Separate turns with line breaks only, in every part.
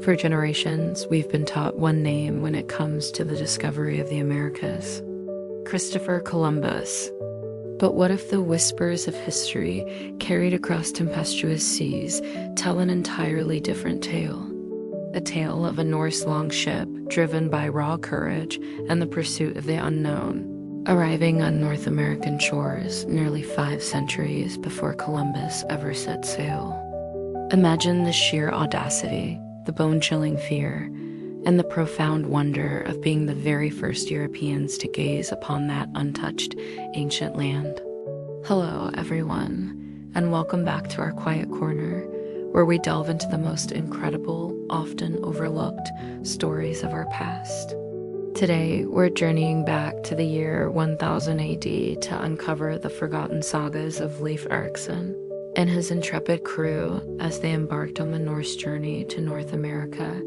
For generations, we've been taught one name when it comes to the discovery of the Americas: Christopher Columbus. But what if the whispers of history carried across tempestuous seas tell an entirely different tale? A tale of a Norse longship driven by raw courage and the pursuit of the unknown, arriving on North American shores nearly 5 centuries before Columbus ever set sail. Imagine the sheer audacity, the bone-chilling fear, and the profound wonder of being the very first Europeans to gaze upon that untouched ancient land. Hello, everyone, and welcome back to our quiet corner, where we delve into the most incredible, often overlooked stories of our past. Today, we're journeying back to the year 1000 AD to uncover the forgotten sagas of Leif Erikson and his intrepid crew as they embarked on the Norse Journey to North America,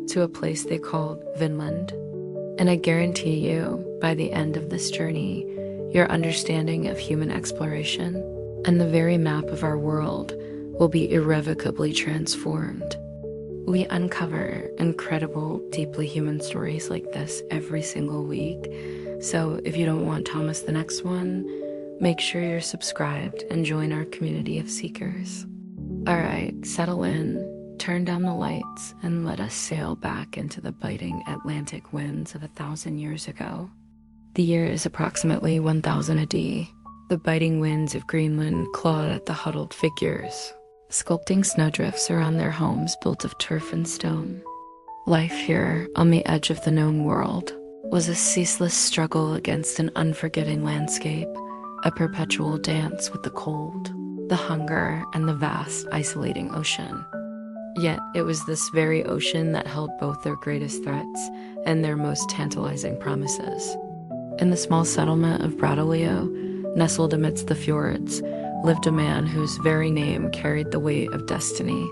to a place they called Vinland. And I guarantee you, by the end of this journey, your understanding of human exploration and the very map of our world will be irrevocably transformed. We uncover incredible, deeply human stories like this every single week, so if you don't want Thomas the next one, make sure you're subscribed and join our community of seekers. Alright, settle in, turn down the lights, and let us sail back into the biting Atlantic winds of 1,000 years ago. The year is approximately 1000 AD. The biting winds of Greenland clawed at the huddled figures, sculpting snowdrifts around their homes built of turf and stone. Life here, on the edge of the known world, was a ceaseless struggle against an unforgiving landscape, a perpetual dance with the cold, the hunger, and the vast, isolating ocean. Yet it was this very ocean that held both their greatest threats and their most tantalizing promises. In the small settlement of Bradalio, nestled amidst the fjords, lived a man whose very name carried the weight of destiny: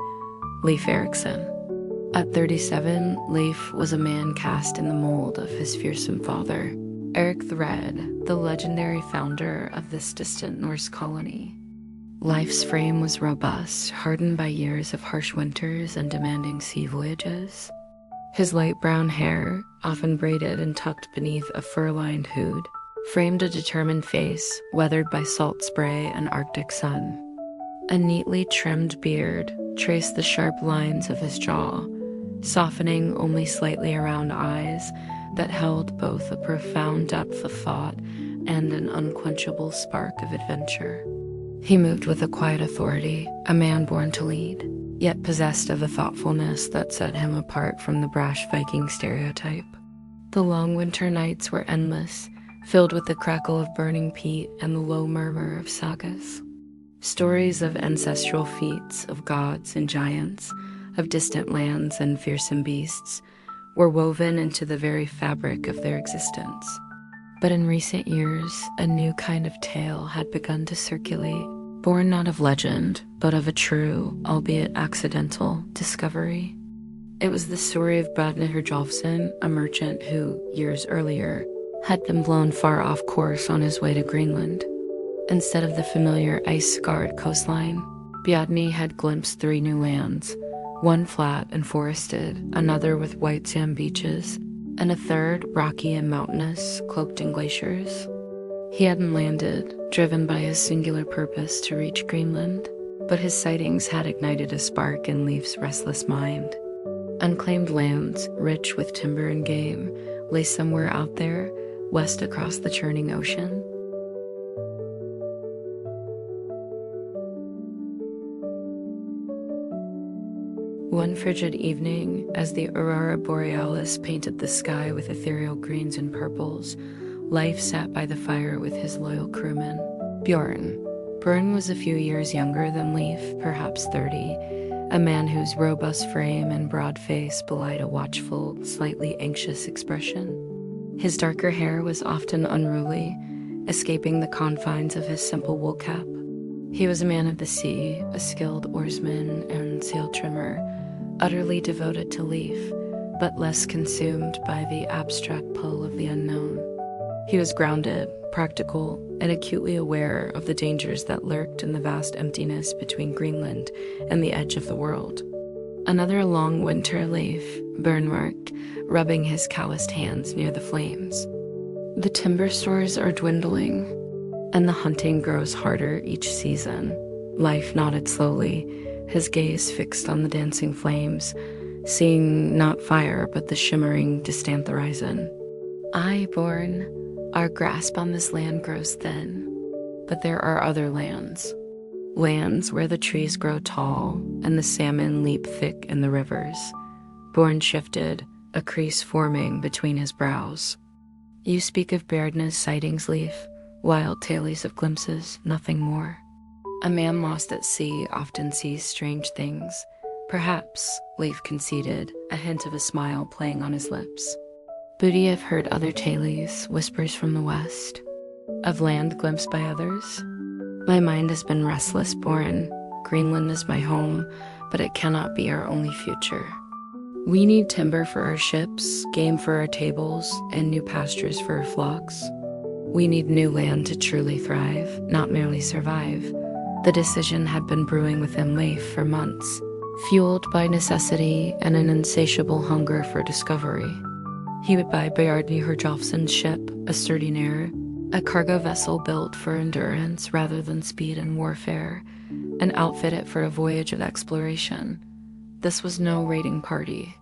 Leif Erikson. At 37, Leif was a man cast in the mold of his fearsome father, Eric the Red, the legendary founder of this distant Norse colony. Leif's frame was robust, hardened by years of harsh winters and demanding sea voyages. His light brown hair, often braided and tucked beneath a fur-lined hood, framed a determined face weathered by salt spray and Arctic sun. A neatly trimmed beard traced the sharp lines of his jaw, softening only slightly around eyes that held both a profound depth of thought and an unquenchable spark of adventure. He moved with a quiet authority, a man born to lead, yet possessed of a thoughtfulness that set him apart from the brash Viking stereotype. The long winter nights were endless, filled with the crackle of burning peat and the low murmur of sagas. Stories of ancestral feats, of gods and giants, of distant lands and fearsome beasts, were woven into the very fabric of their existence. But in recent years, a new kind of tale had begun to circulate, born not of legend, but of a true, albeit accidental, discovery. It was the story of Bjarne Herjolfsson, a merchant who, years earlier, had been blown far off course on his way to Greenland. Instead of the familiar ice-scarred coastline, Bjarne had glimpsed 3 new lands, one flat and forested, another with white sand beaches, and a third rocky and mountainous, cloaked in glaciers. He hadn't landed, driven by his singular purpose to reach Greenland, but his sightings had ignited a spark in Leif's restless mind. Unclaimed lands, rich with timber and game, lay somewhere out there, west across the churning ocean. One frigid evening, as the aurora borealis painted the sky with ethereal greens and purples, Leif sat by the fire with his loyal crewman, Bjorn. Bjorn was a few years younger than Leif, perhaps 30, a man whose robust frame and broad face belied a watchful, slightly anxious expression. His darker hair was often unruly, escaping the confines of his simple wool cap. He was a man of the sea, a skilled oarsman and sail trimmer, utterly devoted to Leif, but less consumed by the abstract pull of the unknown. He was grounded, practical, and acutely aware of the dangers that lurked in the vast emptiness between Greenland and the edge of the world. Another long winter, Leif, burn-marked, rubbing his calloused hands near the flames. The timber stores are dwindling, and the hunting grows harder each season. Leif nodded slowly, his gaze fixed on the dancing flames, seeing not fire but the shimmering, distant horizon. Aye, Born, our grasp on this land grows thin, but there are other lands. Lands where the trees grow tall and the salmon leap thick in the rivers. Born shifted, a crease forming between his brows. You speak of Bærdnes sightings, Leif, wild tales of glimpses, nothing more. A man lost at sea often sees strange things. Perhaps, Leif conceded, a hint of a smile playing on his lips. But ye have heard other tales, whispers from the west, of land glimpsed by others? My mind has been restless, Born. Greenland is my home, but it cannot be our only future. We need timber for our ships, game for our tables, and new pastures for our flocks. We need new land to truly thrive, not merely survive. The decision had been brewing within Leif for months, fueled by necessity and an insatiable hunger for discovery. He would buy Bjarni Herjolfsson's ship, a sturdy Nair, a cargo vessel built for endurance rather than speed and warfare, and outfit it for a voyage of exploration. This was no raiding party.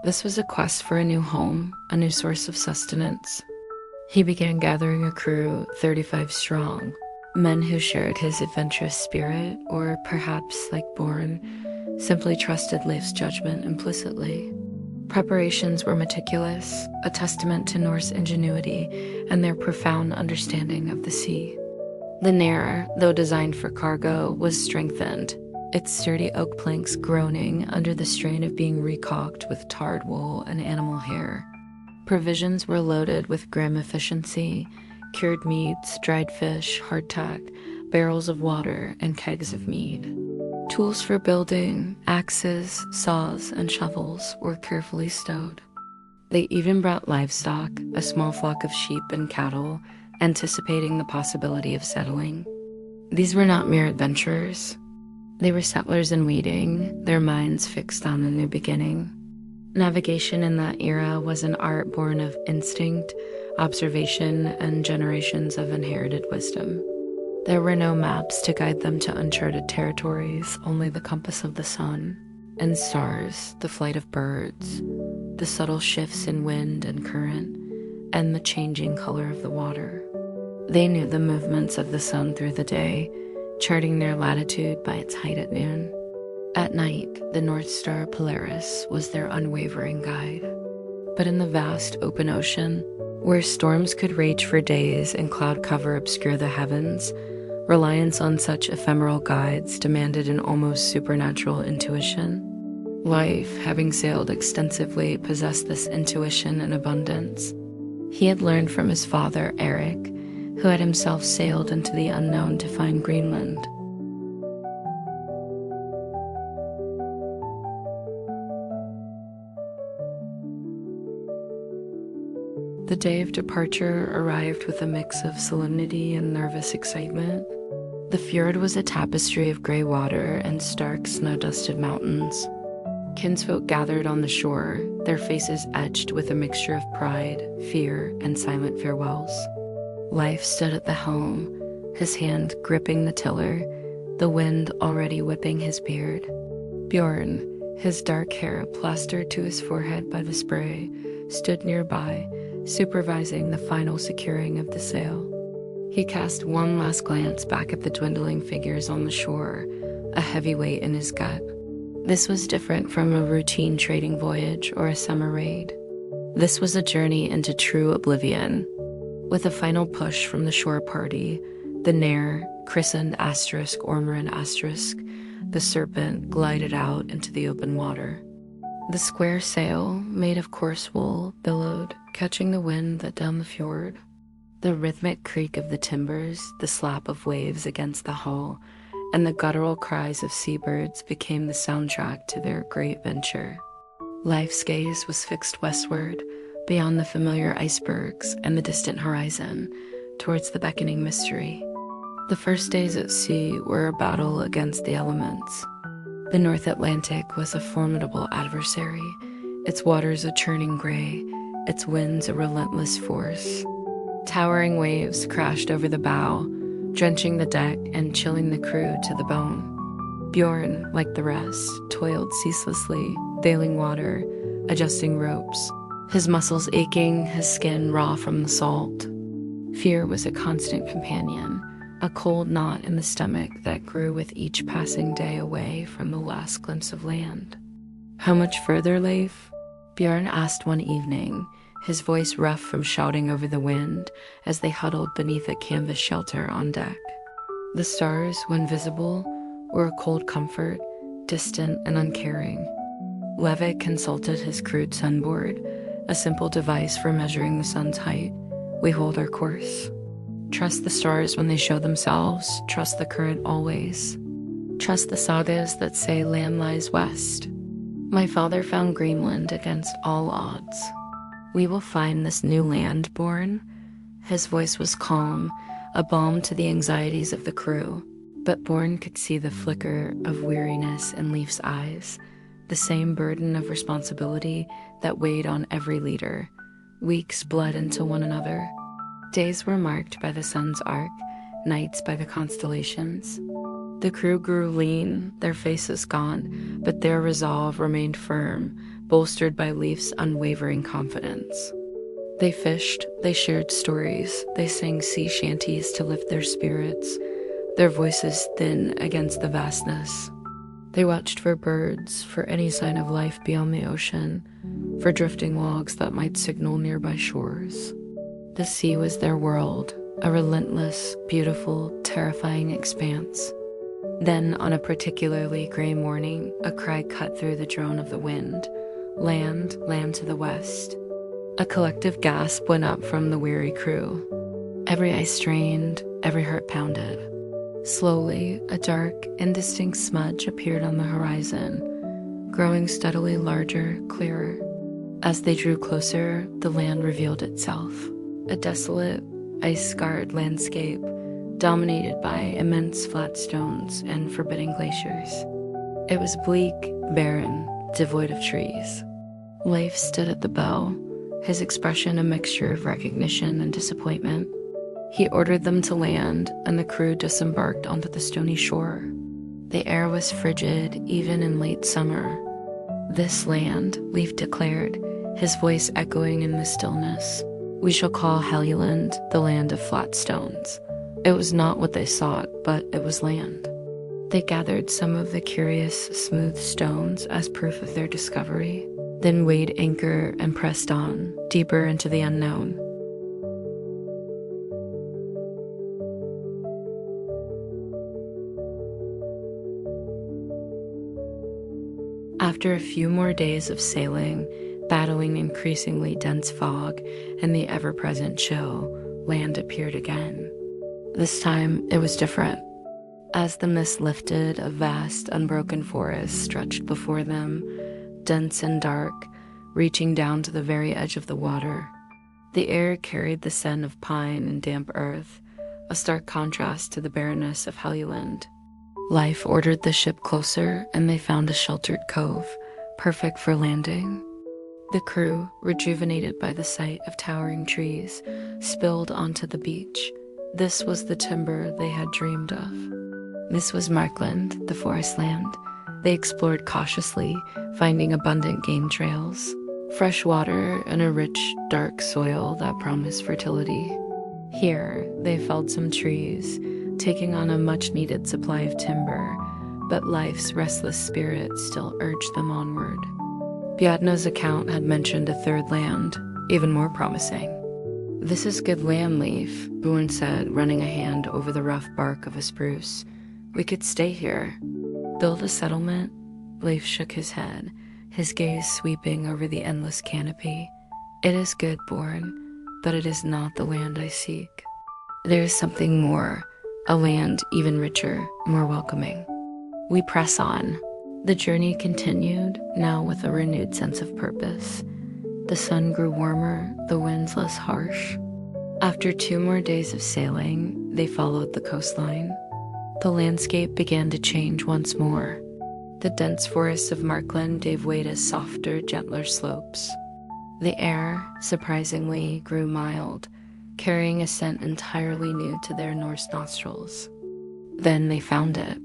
This was a quest for a new home, a new source of sustenance. He began gathering a crew 35 strong, men who shared his adventurous spirit, or perhaps, like Born, simply trusted Leif's judgment implicitly. Preparations were meticulous, a testament to Norse ingenuity and their profound understanding of the sea. The Nair, though designed for cargo, was strengthened, its sturdy oak planks groaning under the strain of being recaulked with tarred wool and animal hair. Provisions were loaded with grim efficiency, cured meats, dried fish, hardtack, barrels of water, and kegs of mead. Tools for building, axes, saws, and shovels were carefully stowed. They even brought livestock, a small flock of sheep and cattle, anticipating the possibility of settling. These were not mere adventurers. They were settlers in waiting, their minds fixed on a new beginning. Navigation in that era was an art born of instinct, observation, and generations of inherited wisdom. There were no maps to guide them to uncharted territories, only the compass of the sun and stars, the flight of birds, the subtle shifts in wind and current, and the changing color of the water. They knew the movements of the sun through the day, charting their latitude by its height at noon. At night, the North Star Polaris was their unwavering guide. But in the vast open ocean, where storms could rage for days and cloud cover obscure the heavens, reliance on such ephemeral guides demanded an almost supernatural intuition. Leif, having sailed extensively, possessed this intuition in abundance. He had learned from his father, Erik, who had himself sailed into the unknown to find Greenland. The day of departure arrived with a mix of solemnity and nervous excitement. The fjord was a tapestry of gray water and stark, snow-dusted mountains. Kinsfolk gathered on the shore, their faces etched with a mixture of pride, fear, and silent farewells. Leif stood at the helm, his hand gripping the tiller, the wind already whipping his beard. Bjorn, his dark hair plastered to his forehead by the spray, stood nearby, supervising the final securing of the sail. He cast one last glance back at the dwindling figures on the shore, a heavy weight in his gut. This was different from a routine trading voyage or a summer raid. This was a journey into true oblivion. With a final push from the shore party, the Nair, christened *Ormrin*, the Serpent, glided out into the open water. The square sail, made of coarse wool, billowed, catching the wind that down the fjord. The rhythmic creak of the timbers, the slap of waves against the hull, and the guttural cries of seabirds became the soundtrack to their great venture. Leif's gaze was fixed westward, beyond the familiar icebergs and the distant horizon, towards the beckoning mystery. The first days at sea were a battle against the elements. The North Atlantic was a formidable adversary, its waters a churning gray, its winds a relentless force. Towering waves crashed over the bow, drenching the deck and chilling the crew to the bone. Bjorn, like the rest, toiled ceaselessly, bailing water, adjusting ropes, his muscles aching, his skin raw from the salt. Fear was a constant companion, a cold knot in the stomach that grew with each passing day away from the last glimpse of land. "How much further, Leif?" Bjorn asked one evening, his voice rough from shouting over the wind as they huddled beneath a canvas shelter on deck. The stars, when visible, were a cold comfort, distant and uncaring. Levick consulted his crude sunboard, a simple device for measuring the sun's height. "We hold our course. Trust the stars when they show themselves, trust the current always. Trust the sagas that say land lies west. My father found Greenland against all odds. We will find this new land, Born." His voice was calm, a balm to the anxieties of the crew, but Born could see the flicker of weariness in Leif's eyes, the same burden of responsibility that weighed on every leader. Weeks bled into one another. Days were marked by the sun's arc, nights by the constellations. The crew grew lean, their faces gaunt, but their resolve remained firm, bolstered by Leif's unwavering confidence. They fished, they shared stories, they sang sea shanties to lift their spirits, their voices thin against the vastness. They watched for birds, for any sign of life beyond the ocean, for drifting logs that might signal nearby shores. The sea was their world, a relentless, beautiful, terrifying expanse. Then, on a particularly gray morning, a cry cut through the drone of the wind. "Land, land to the west." A collective gasp went up from the weary crew. Every eye strained, every heart pounded. Slowly, a dark, indistinct smudge appeared on the horizon, growing steadily larger, clearer. As they drew closer, the land revealed itself. A desolate, ice-scarred landscape, dominated by immense flat stones and forbidding glaciers. It was bleak, barren, devoid of trees. Leif stood at the bow, his expression a mixture of recognition and disappointment. He ordered them to land, and the crew disembarked onto the stony shore. The air was frigid, even in late summer. "This land," Leif declared, his voice echoing in the stillness, "we shall call Helluland the land of flat stones." It was not what they sought, but it was land. They gathered some of the curious, smooth stones as proof of their discovery, then weighed anchor and pressed on, deeper into the unknown. After a few more days of sailing, battling increasingly dense fog and the ever-present chill, land appeared again. This time, it was different. As the mist lifted, a vast, unbroken forest stretched before them, dense and dark, reaching down to the very edge of the water. The air carried the scent of pine and damp earth, a stark contrast to the barrenness of Helluland. Leif ordered the ship closer, and they found a sheltered cove, perfect for landing. The crew, rejuvenated by the sight of towering trees, spilled onto the beach. This was the timber they had dreamed of. This was Markland, the forest land. They explored cautiously, finding abundant game trails, fresh water, and a rich, dark soil that promised fertility. Here, they felled some trees, taking on a much-needed supply of timber, but life's restless spirit still urged them onward. Bjadna's account had mentioned a third land, even more promising. "This is good land, Leif," Boone said, running a hand over the rough bark of a spruce. "We could stay here." "Build a settlement?" Leif shook his head, his gaze sweeping over the endless canopy. "It is good, Bourne, but it is not the land I seek. There is something more, a land even richer, more welcoming." We press on. The journey continued, now with a renewed sense of purpose. The sun grew warmer, the winds less harsh. After 2 more days of sailing, they followed the coastline. The landscape began to change once more. The dense forests of Markland gave way to softer, gentler slopes. The air, surprisingly, grew mild, carrying a scent entirely new to their Norse nostrils. Then they found it.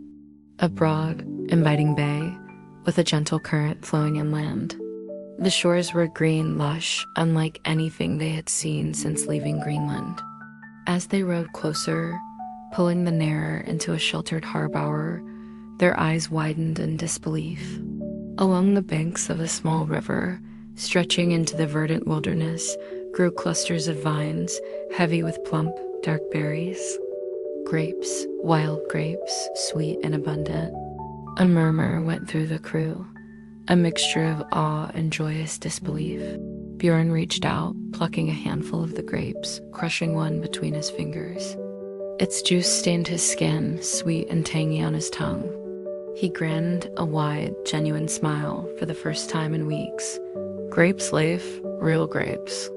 A broad, inviting bay, with a gentle current flowing inland. The shores were green, lush, unlike anything they had seen since leaving Greenland. As they rowed closer, pulling the Nair into a sheltered harbor, their eyes widened in disbelief. Along the banks of a small river, stretching into the verdant wilderness, grew clusters of vines, heavy with plump, dark berries. Grapes, wild grapes, sweet and abundant. A murmur went through the crew, a mixture of awe and joyous disbelief. Bjorn reached out, plucking a handful of the grapes, crushing one between his fingers. Its juice stained his skin, sweet and tangy on his tongue. He grinned, a wide, genuine smile for the first time in weeks. Grapes, Leif, real grapes.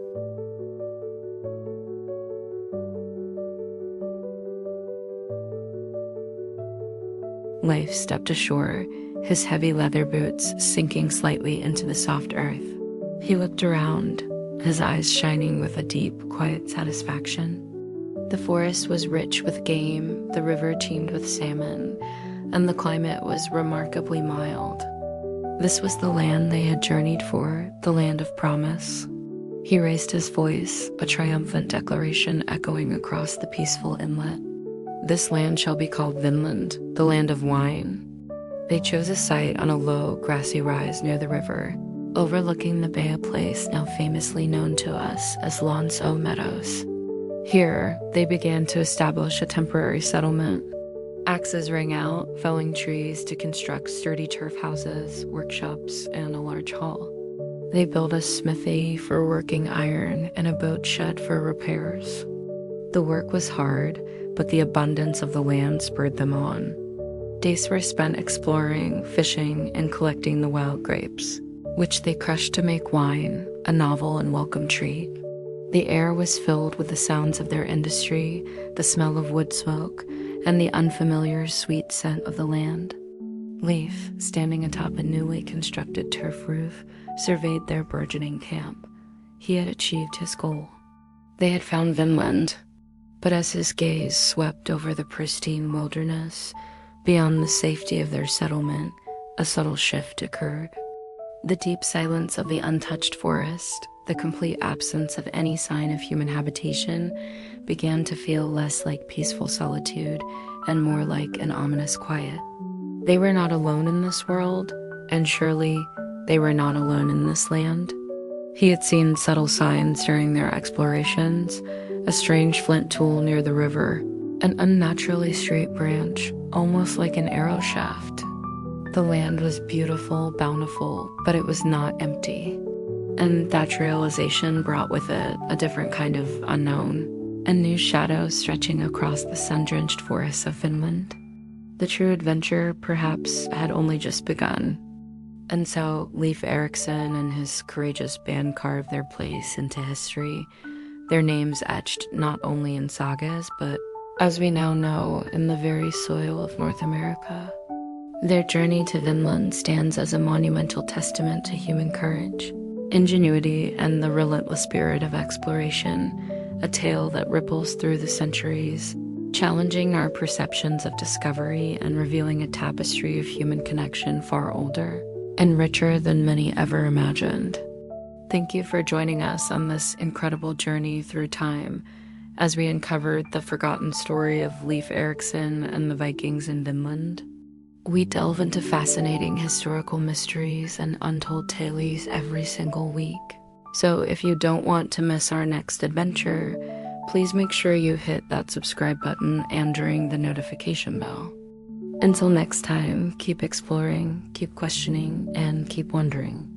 Leif stepped ashore, his heavy leather boots sinking slightly into the soft earth. He looked around, his eyes shining with a deep, quiet satisfaction. The forest was rich with game, the river teemed with salmon, and the climate was remarkably mild. This was the land they had journeyed for, the land of promise. He raised his voice, a triumphant declaration echoing across the peaceful inlet. This land shall be called Vinland, the land of wine. They chose a site on a low, grassy rise near the river, overlooking the bay, a place now famously known to us as Lonsö Meadows. Here, they began to establish a temporary settlement. Axes rang out, felling trees to construct sturdy turf houses, workshops, and a large hall. They built a smithy for working iron and a boat shed for repairs. The work was hard, but the abundance of the land spurred them on. Days were spent exploring, fishing, and collecting the wild grapes, which they crushed to make wine, a novel and welcome treat. The air was filled with the sounds of their industry, the smell of wood smoke, and the unfamiliar sweet scent of the land. Leif, standing atop a newly constructed turf roof, surveyed their burgeoning camp. He had achieved his goal. They had found Vinland, but as his gaze swept over the pristine wilderness, beyond the safety of their settlement, a subtle shift occurred. The deep silence of the untouched forest, the complete absence of any sign of human habitation, began to feel less like peaceful solitude and more like an ominous quiet. They were not alone in this world, and surely they were not alone in this land. He had seen subtle signs during their explorations, a strange flint tool near the river, an unnaturally straight branch, almost like an arrow shaft. The land was beautiful, bountiful, but it was not empty. And that realization brought with it a different kind of unknown, a new shadow stretching across the sun-drenched forests of Finland. The true adventure, perhaps, had only just begun. And so Leif Erikson and his courageous band carved their place into history, their names etched not only in sagas, but, as we now know, in the very soil of North America. Their journey to Vinland stands as a monumental testament to human courage, ingenuity, and the relentless spirit of exploration, a tale that ripples through the centuries, challenging our perceptions of discovery and revealing a tapestry of human connection far older and richer than many ever imagined. Thank you for joining us on this incredible journey through time as we uncovered the forgotten story of Leif Erikson and the Vikings in Vinland. We delve into fascinating historical mysteries and untold tales every single week. So if you don't want to miss our next adventure, please make sure you hit that subscribe button and ring the notification bell. Until next time, keep exploring, keep questioning, and keep wondering.